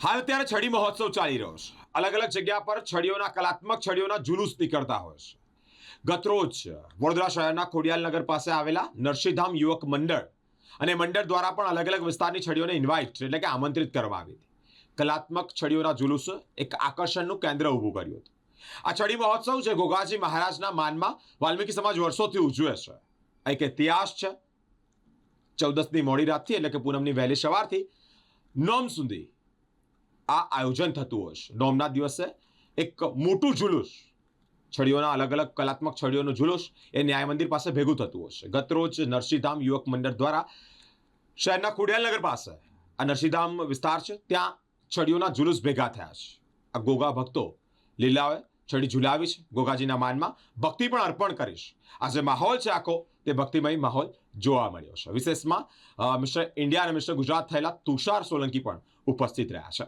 હાલ અત્યારે છડી મહોત્સવ ચાલી રહ્યો છે. અલગ અલગ જગ્યા પર છડીઓના કલાત્મક છડીઓના જુલુસ નીકળતા હોય છે. ગતરોજ વડોદરા શહેરના ખોડિયાલનગર પાસે આવેલા નરસિંહધામ યુવક મંડળ અને મંડળ દ્વારા પણ અલગ અલગ વિસ્તારની છડીઓને ઇન્વાઇટ એટલે કે આમંત્રિત કરવામાં આવી હતી. કલાત્મક છડીઓના જુલુસ એક આકર્ષણનું કેન્દ્ર ઊભું કર્યું હતું. આ છડી મહોત્સવ છે ઘોઘાજી મહારાજના માનમાં વાલ્મીકી સમાજ વર્ષોથી ઉજવે છે. એક ઇતિહાસ છે. 14ની મોડી રાતથી એટલે કે પૂનમની વહેલી સવારથી નોમ સુધી આ આયોજન થતું હોય છે. નોમના દિવસે એક મોટું જુલુસ છડીઓના અલગ અલગ કલાત્મક છડીઓનું જુલુસ એ ન્યાય મંદિર પાસે ભેગું થતું હોય છે. ગતરોજ નરસિંહધામ યુવક મંડળ દ્વારા શહેરના ખોડિયાલનગર પાસે આ નરસિંહધામ વિસ્તાર છે ત્યાં છડીઓના જુલુસ ભેગા થયા છે. આ ગોગા ભક્તો લીલાઓએ છડી ઝુલાવી છે. ગોગાજીના માનમાં ભક્તિ પણ અર્પણ કરીશ. આ જે માહોલ છે આખો તે ભક્તિમય માહોલ જોવા મળ્યો છે. વિશેષમાં મિસ્ટર ઇન્ડિયા અને મિસ્ટર ગુજરાત થયેલા તુષાર સોલંકી પણ ઉપસ્થિત રહ્યા છે.